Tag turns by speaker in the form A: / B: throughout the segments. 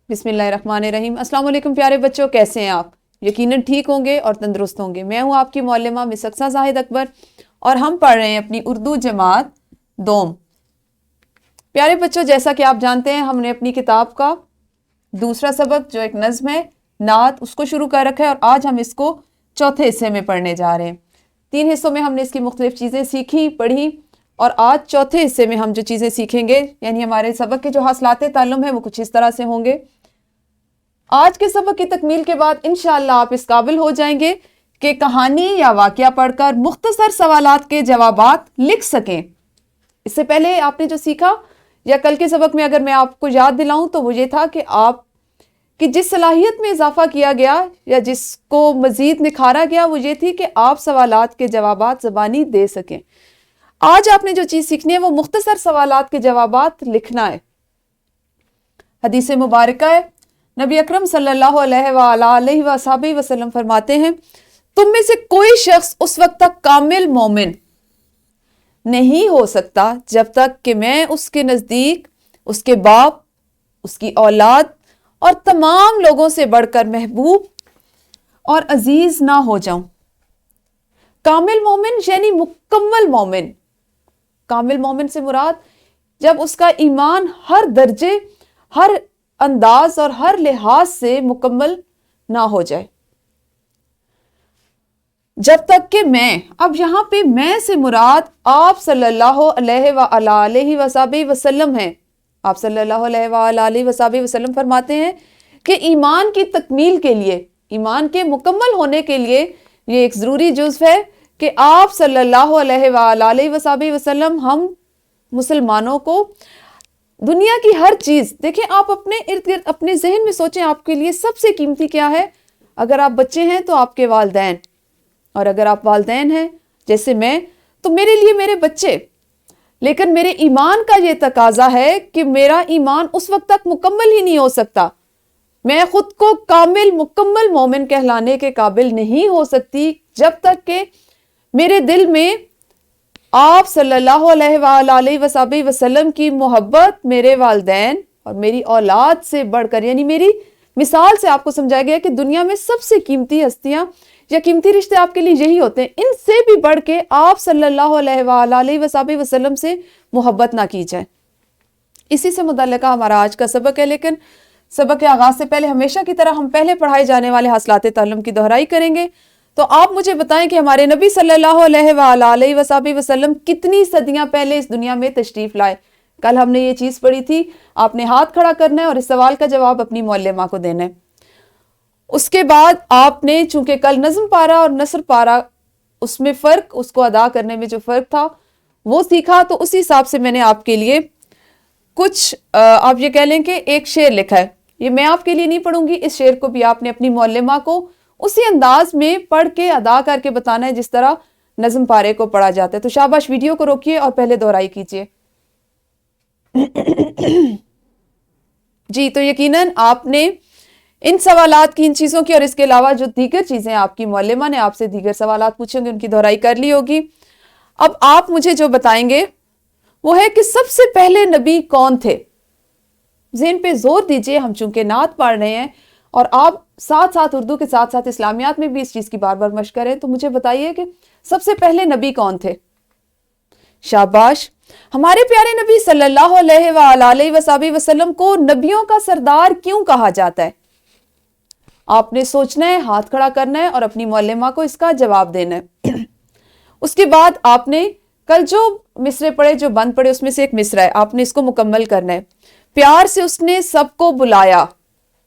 A: بسم اللہ الرحمن الرحیم۔ السلام علیکم پیارے بچوں، کیسے ہیں آپ؟ یقیناً ٹھیک ہوں گے اور تندرست ہوں گے۔ میں ہوں آپ کی معلمہ مس اقصیٰ زاہد اکبر اور ہم پڑھ رہے ہیں اپنی اردو جماعت دوم۔ پیارے بچوں، جیسا کہ آپ جانتے ہیں ہم نے اپنی کتاب کا دوسرا سبق جو ایک نظم ہے نعت اس کو شروع کر رکھا ہے اور آج ہم اس کو چوتھے حصے میں پڑھنے جا رہے ہیں۔ 3 حصوں میں ہم نے اس کی مختلف چیزیں سیکھی پڑھی اور آج چوتھے حصے میں ہم جو چیزیں سیکھیں گے یعنی ہمارے سبق کے جو حاصلات تعلم ہیں وہ کچھ اس طرح سے ہوں گے۔ آج کے سبق کی تکمیل کے بعد انشاءاللہ آپ اس قابل ہو جائیں گے کہ کہانی یا واقعہ پڑھ کر مختصر سوالات کے جوابات لکھ سکیں۔ اس سے پہلے آپ نے جو سیکھا یا کل کے سبق میں اگر میں آپ کو یاد دلاؤں تو وہ یہ تھا کہ آپ کی جس صلاحیت میں اضافہ کیا گیا یا جس کو مزید نکھارا گیا وہ یہ تھی کہ آپ سوالات کے جوابات زبانی دے سکیں۔ آج آپ نے جو چیز سیکھنی ہے وہ مختصر سوالات کے جوابات لکھنا ہے۔ حدیث مبارکہ ہے، نبی اکرم صلی اللہ علیہ وآلہ وصحبہ وسلم فرماتے ہیں، تم میں سے کوئی شخص اس وقت تک کامل مومن نہیں ہو سکتا جب تک کہ میں اس کے نزدیک اس کے باپ، اس کی اولاد اور تمام لوگوں سے بڑھ کر محبوب اور عزیز نہ ہو جاؤں۔ کامل مومن یعنی مکمل مومن۔ کامل مومن سے مراد جب اس کا ایمان ہر درجے، ہر انداز اور ہر لحاظ سے مکمل نہ ہو جائے۔ جب تک کہ میں، اب یہاں پہ میں سے مراد آپ صلی اللہ علیہ وآلہ وصحبہ وسلم ہیں۔ آپ صلی اللہ علیہ وآلہ وصحبہ وسلم فرماتے ہیں کہ ایمان کی تکمیل کے لیے، ایمان کے مکمل ہونے کے لیے یہ ایک ضروری جزو ہے کہ آپ صلی اللہ علیہ وآلہ وصحبہ وسلم ہم مسلمانوں کو دنیا کی ہر چیز، دیکھیں آپ اپنے ارد گرد اپنے ذہن میں سوچیں آپ کے لیے سب سے قیمتی کیا ہے۔ اگر آپ بچے ہیں تو آپ کے والدین، اور اگر آپ والدین ہیں جیسے میں تو میرے لیے میرے بچے۔ لیکن میرے ایمان کا یہ تقاضا ہے کہ میرا ایمان اس وقت تک مکمل ہی نہیں ہو سکتا، میں خود کو کامل مکمل مومن کہلانے کے قابل نہیں ہو سکتی جب تک کہ میرے دل میں آپ صلی اللہ علیہ وآلہ وصحبہ وسلم کی محبت میرے والدین اور میری اولاد سے بڑھ کر، یعنی میری مثال سے آپ کو سمجھایا گیا کہ دنیا میں سب سے قیمتی ہستیاں یا قیمتی رشتے آپ کے لیے یہی ہوتے ہیں، ان سے بھی بڑھ کے آپ صلی اللہ علیہ وآلہ وصحبہ وسلم سے محبت نہ کی جائے۔ اسی سے متعلقہ ہمارا آج کا سبق ہے، لیکن سبق کے آغاز سے پہلے ہمیشہ کی طرح ہم پہلے پڑھائے جانے والے حاصلات تعلم کی دہرائی کریں گے۔ تو آپ مجھے بتائیں کہ ہمارے نبی صلی اللہ علیہ وآلہ وصحبہ وسلم کتنی صدیاں پہلے اس دنیا میں تشریف لائے؟ کل ہم نے یہ چیز پڑھی تھی، آپ نے ہاتھ کھڑا کرنا ہے اور اس سوال کا جواب اپنی معلمہ کو دینا ہے۔ اس کے بعد آپ نے چونکہ کل نظم پارا اور نثر پارا اس میں فرق، اس کو ادا کرنے میں جو فرق تھا وہ سیکھا، تو اسی حساب سے میں نے آپ کے لیے کچھ آپ یہ کہہ لیں کہ ایک شعر لکھا ہے۔ یہ میں آپ کے لیے نہیں پڑھوں گی، اس شعر کو بھی آپ نے اپنی معلمہ کو اسی انداز میں پڑھ کے ادا کر کے بتانا ہے جس طرح نظم پارے کو پڑھا جاتا ہے۔ تو شاباش، ویڈیو کو روکیے اور پہلے دہرائی کیجیے۔ جی، تو یقیناً آپ نے ان سوالات کی، ان چیزوں کی اور اس کے علاوہ جو دیگر چیزیں آپ کی معلمہ نے آپ سے دیگر سوالات پوچھیں گے ان کی دہرائی کر لی ہوگی۔ اب آپ مجھے جو بتائیں گے وہ ہے کہ سب سے پہلے نبی کون تھے؟ ذہن پہ زور دیجئے، ہم چونکہ نعت پڑھ رہے ہیں اور آپ ساتھ ساتھ اردو کے ساتھ ساتھ اسلامیات میں بھی اس چیز کی بار بار مشق کریں، تو مجھے بتائیے کہ سب سے پہلے نبی کون تھے؟ شاباش۔ ہمارے پیارے نبی صلی اللہ علیہ وآلہ وصحبہ وسلم کو نبیوں کا سردار کیوں کہا جاتا ہے؟ آپ نے سوچنا ہے، ہاتھ کھڑا کرنا ہے اور اپنی معلمہ کو اس کا جواب دینا ہے۔ اس کے بعد آپ نے کل جو مصرے پڑھے، جو بند پڑھے، اس میں سے ایک مصرع ہے، آپ نے اس کو مکمل کرنا ہے۔ پیار سے اس نے سب کو بلایا،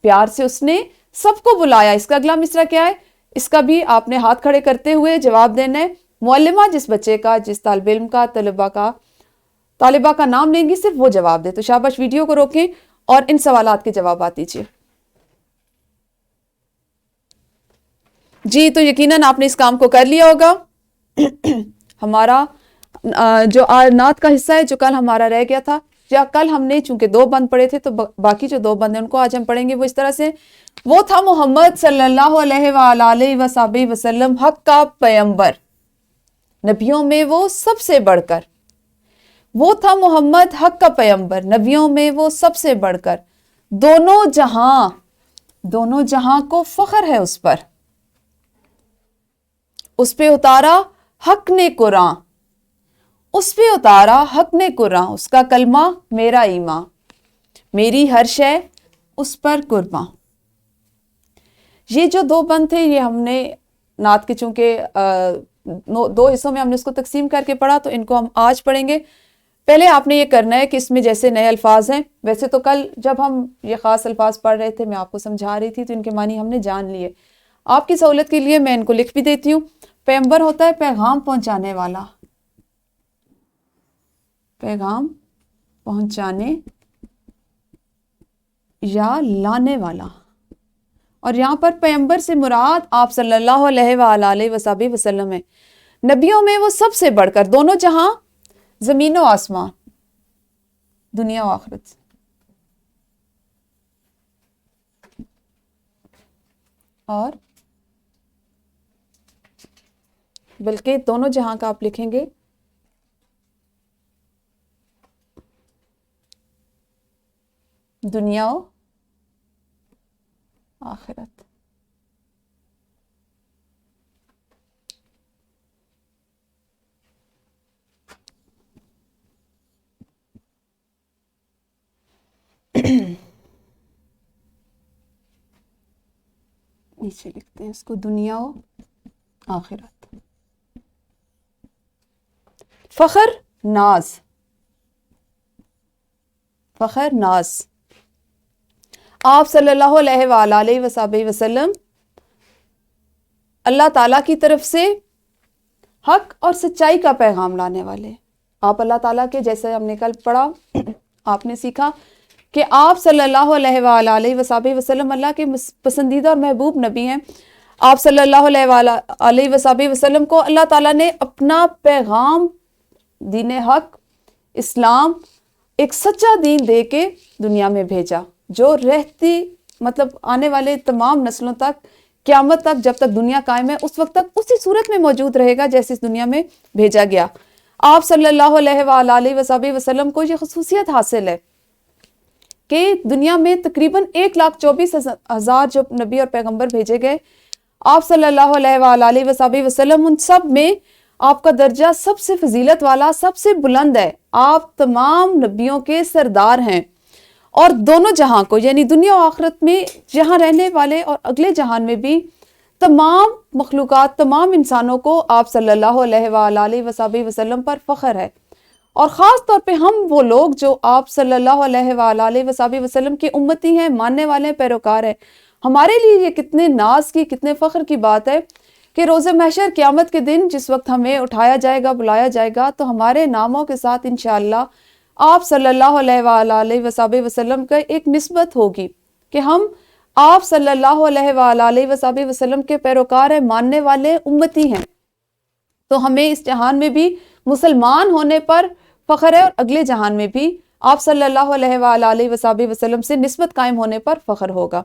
A: پیار سے اس نے سب کو بلایا، اس کا اگلا مصرع کیا ہے؟ اس کا بھی آپ نے ہاتھ کھڑے کرتے ہوئے جواب دینا ہے۔ معلمہ جس بچے کا، جس طالب علم کا، طالبہ کا نام لیں گی، صرف وہ جواب دے۔ تو شاباش، ویڈیو کو روکیں اور ان سوالات کے جوابات دیجیے۔ جی، تو یقیناً آپ نے اس کام کو کر لیا ہوگا۔ ہمارا جو نعت کا حصہ ہے جو کل ہمارا رہ گیا تھا، یا کل ہم نے چونکہ 2 بند پڑھے تھے تو باقی جو 2 بند ہیں ان کو آج ہم پڑھیں گے۔ وہ اس طرح سے، وہ تھا محمد صلی اللہ علیہ وآلہ وصحبہ وسلم حق کا پیغمبر، نبیوں میں وہ سب سے بڑھ کر۔ وہ تھا محمد حق کا پیغمبر، نبیوں میں وہ سب سے بڑھ کر، دونوں جہاں کو فخر ہے اس پہ اتارا حق نے قرآن، اس کا کلمہ میرا ایمان، میری ہر شے اس پر قرباں۔ یہ جو دو بند تھے یہ ہم نے نعت کے چونکہ دو حصوں میں ہم نے اس کو تقسیم کر کے پڑھا، تو ان کو ہم آج پڑھیں گے۔ پہلے آپ نے یہ کرنا ہے کہ اس میں جیسے نئے الفاظ ہیں، ویسے تو کل جب ہم یہ خاص الفاظ پڑھ رہے تھے میں آپ کو سمجھا رہی تھی تو ان کے معنی ہم نے جان لیے۔ آپ کی سہولت کے لیے میں ان کو لکھ بھی دیتی ہوں۔ پیغمبر ہوتا ہے پیغام پہنچانے والا، پیغام پہنچانے یا لانے والا، اور یہاں پر پیغمبر سے مراد آپ صلی اللہ علیہ وآلہ وسلم ہے۔ نبیوں میں وہ سب سے بڑھ کر، دونوں جہاں، زمین و آسمان، دنیا و آخرت، اور بلکہ دونوں جہاں کا آپ لکھیں گے دنیا و آخرت۔ نیچے لکھتے ہیں اس کو دنیا و آخرت۔ فخر ناز، آپ صلی اللہ علیہ وآلہ وسلم اللہ تعالیٰ کی طرف سے حق اور سچائی کا پیغام لانے والے۔ آپ اللہ تعالیٰ کے، جیسے ہم نے کل پڑھا، آپ نے سیکھا کہ آپ صلی اللہ علیہ وآلہ وسلم اللہ کے پسندیدہ اور محبوب نبی ہیں۔ آپ صلی اللہ علیہ وآلہ وسلم کو اللہ تعالیٰ نے اپنا پیغام، دین حق، اسلام، ایک سچا دین دے کے دنیا میں بھیجا، جو رہتی مطلب آنے والے تمام نسلوں تک، قیامت تک، جب تک دنیا قائم ہے اس وقت تک اسی صورت میں موجود رہے گا جیسے اس دنیا میں بھیجا گیا۔ آپ صلی اللہ علیہ وآلہ وسلم کو یہ خصوصیت حاصل ہے کہ دنیا میں تقریباً 1,24,000 جو نبی اور پیغمبر بھیجے گئے، آپ صلی اللہ علیہ وآلہ وسلم ان سب میں آپ کا درجہ سب سے فضیلت والا، سب سے بلند ہے۔ آپ تمام نبیوں کے سردار ہیں، اور دونوں جہاں کو، یعنی دنیا و آخرت میں جہاں رہنے والے اور اگلے جہان میں بھی تمام مخلوقات، تمام انسانوں کو آپ صلی اللہ علیہ وآلہ وسلم پر فخر ہے۔ اور خاص طور پہ ہم وہ لوگ جو آپ صلی اللہ علیہ وآلہ وسلم کے امتی ہیں، ماننے والے ہیں، پیروکار ہیں، ہمارے لیے یہ کتنے ناز کی، کتنے فخر کی بات ہے کہ روز محشر، قیامت کے دن جس وقت ہمیں اٹھایا جائے گا، بلایا جائے گا، تو ہمارے ناموں کے ساتھ انشاءاللہ آپ صلی اللہ علیہ وآلہ وسلم کا ایک نسبت ہوگی کہ ہم آپ صلی اللہ علیہ وآلہ وسلم کے پیروکار ہیں، ماننے والے امتی ہیں۔ تو ہمیں اس جہان میں بھی مسلمان ہونے پر فخر ہے، اور اگلے جہان میں بھی آپ صلی اللہ علیہ وآلہ وسلم سے نسبت قائم ہونے پر فخر ہوگا۔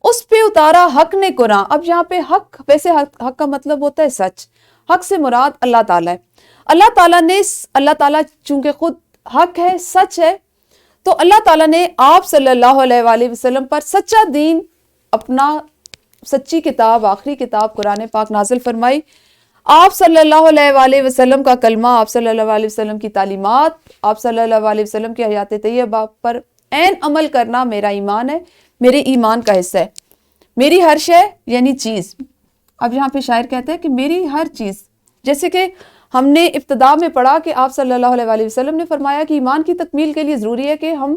A: اس پہ اتارا حق نے قرآن۔ اب یہاں پہ حق، ویسے حق کا مطلب ہوتا ہے سچ، حق سے مراد اللہ تعالیٰ ہے۔ اللہ تعالیٰ چونکہ خود حق ہے، سچ ہے، تو اللہ تعالیٰ نے آپ صلی اللہ علیہ وآلہ وسلم پر سچا دین، اپنا سچی کتاب، آخری کتاب قرآن پاک نازل فرمائی۔ آپ صلی اللہ علیہ وآلہ وسلم کا کلمہ، آپ صلی اللہ علیہ وسلم کی تعلیمات، آپ صلی اللہ علیہ وسلم کی حیات طیبہ پر عین عمل کرنا میرا ایمان ہے، میرے ایمان کا حصہ ہے۔ میری ہر شے یعنی چیز، اب یہاں پہ شاعر کہتے ہیں کہ میری ہر چیز، جیسے کہ ہم نے ابتدا میں پڑھا کہ آپ صلی اللہ علیہ وآلہ وسلم نے فرمایا کہ ایمان کی تکمیل کے لیے ضروری ہے کہ ہم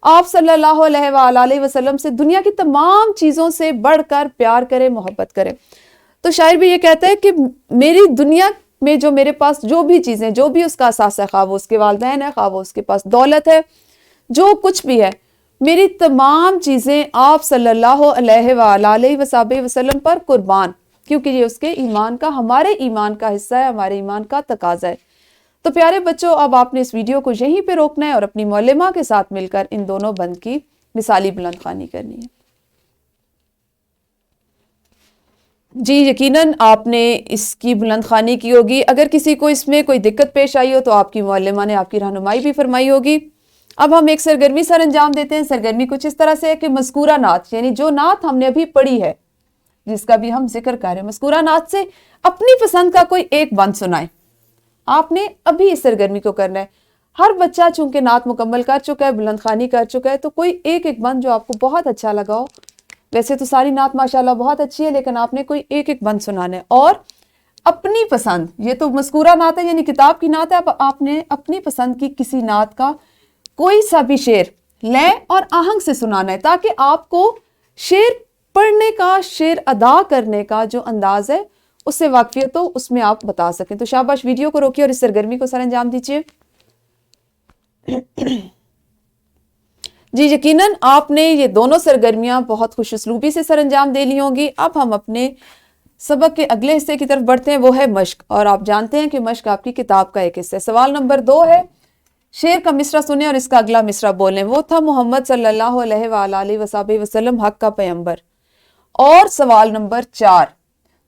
A: آپ صلی اللہ علیہ وآلہ وسلم سے دنیا کی تمام چیزوں سے بڑھ کر پیار کریں، محبت کریں۔ تو شاعر بھی یہ کہتا ہے کہ میری دنیا میں جو میرے پاس جو بھی چیزیں، جو بھی اس کا اثاثہ ہے، خواہ وہ اس کے والدین ہے، خواہ وہ اس کے پاس دولت ہے، جو کچھ بھی ہے، میری تمام چیزیں آپ صلی اللہ علیہ وآلہ وسلم پر قربان، کیونکہ یہ اس کے ایمان کا، ہمارے ایمان کا حصہ ہے، ہمارے ایمان کا تقاضا ہے۔ تو پیارے بچوں، اب آپ نے اس ویڈیو کو یہیں پہ روکنا ہے اور اپنی معلمہ کے ساتھ مل کر ان دونوں بند کی مثالی بلند خوانی کرنی ہے۔ جی یقیناً آپ نے اس کی بلند خوانی کی ہوگی۔ اگر کسی کو اس میں کوئی دقت پیش آئی ہو تو آپ کی معلمہ نے آپ کی رہنمائی بھی فرمائی ہوگی۔ اب ہم ایک سرگرمی سر انجام دیتے ہیں. سرگرمی کچھ اس طرح سے ہے کہ مذکورہ نعت یعنی جو نعت ہم نے ابھی پڑھی ہے جس کا بھی ہم ذکر کر رہے ہیں, مذکورہ نعت سے اپنی پسند کا کوئی ایک بند سنائیں. آپ نے ابھی اس سرگرمی کو کرنا ہے. ہر بچہ چونکہ نعت مکمل کر چکا ہے, بلند خوانی کر چکا ہے, تو کوئی ایک ایک بند جو آپ کو بہت اچھا لگا ہو. ویسے تو ساری نعت ماشاءاللہ بہت اچھی ہے, لیکن آپ نے کوئی ایک ایک بند سنانا ہے اور اپنی پسند. یہ تو مذکورہ نعت ہے یعنی کتاب کی نعت ہے. اب آپ نے اپنی پسند کی کسی نعت کا کوئی سا بھی شعر لے اور آہنگ سے سنانا ہے, تاکہ آپ کو شعر پڑھنے کا, شعر ادا کرنے کا جو انداز ہے اس سے واقفیت ہو, اس میں آپ بتا سکیں. تو شاباش, ویڈیو کو روکیے اور اس سرگرمی کو سر انجام دیجیے. جی یقیناً آپ نے یہ دونوں سرگرمیاں بہت خوش اسلوبی سے سر انجام دے لی ہوں گی. اب ہم اپنے سبق کے اگلے حصے کی طرف بڑھتے ہیں, وہ ہے مشق. اور آپ جانتے ہیں کہ مشق آپ کی کتاب کا ایک حصہ ہے. سوال نمبر 2 ہے, شعر کا مصرع سنیں اور اس کا اگلا مصرع بولیں. وہ تھا محمد صلی اللہ علیہ وآلہ وصحبہ وسلم حق کا پیغمبر. اور سوال نمبر 4,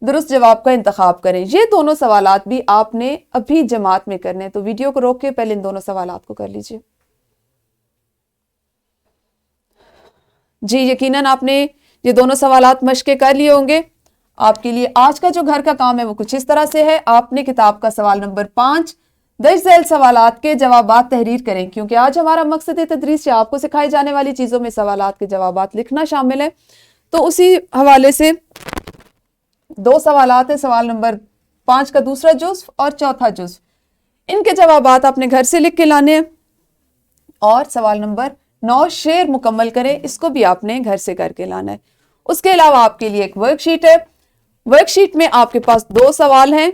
A: درست جواب کا انتخاب کریں. یہ دونوں سوالات بھی آپ نے ابھی جماعت میں کرنے ہیں, تو ویڈیو کو روک کے پہلے ان دونوں سوالات کو کر لیجئے. جی یقیناً آپ نے یہ دونوں سوالات مشق کر لیے ہوں گے. آپ کے لیے آج کا جو گھر کا کام ہے وہ کچھ اس طرح سے ہے. آپ نے کتاب کا سوال نمبر 5 درج ذیل سوالات کے جوابات تحریر کریں, کیونکہ آج ہمارا مقصد تدریس سے آپ کو سکھائی جانے والی چیزوں میں سوالات کے جوابات لکھنا شامل ہے. تو اسی حوالے سے 2 سوالات ہیں, سوال نمبر 5 کا دوسرا جزو اور چوتھا جزو. ان کے جوابات آپ نے گھر سے لکھ کے لانے ہیں. اور سوال نمبر 9 شعر مکمل کریں, اس کو بھی آپ نے گھر سے کر کے لانا ہے. اس کے علاوہ آپ کے لیے ایک ورک شیٹ ہے. ورک شیٹ میں آپ کے پاس 2 سوال ہیں.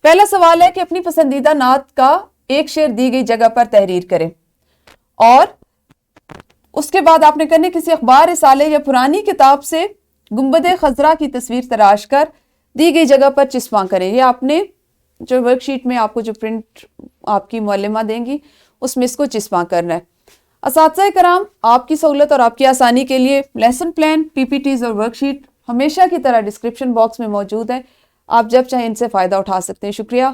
A: پہلا سوال ہے کہ اپنی پسندیدہ نعت کا ایک شعر دی گئی جگہ پر تحریر کریں, اور اس کے بعد آپ نے کرنے کسی اخبار رسالے یا پرانی کتاب سے گنبد خضرا کی تصویر تراش کر دی گئی جگہ پر چسپاں کریں. یہ آپ نے جو ورک شیٹ میں آپ کو جو پرنٹ آپ کی معلمہ دیں گی اس میں اس کو چسپاں کرنا ہے. اساتذہ کرام, آپ کی سہولت اور آپ کی آسانی کے لیے لیسن پلان, پی پی ٹیز اور ورک شیٹ ہمیشہ کی طرح ڈسکرپشن باکس میں موجود ہے. آپ جب چاہیں ان سے فائدہ اٹھا سکتے ہیں. شکریہ.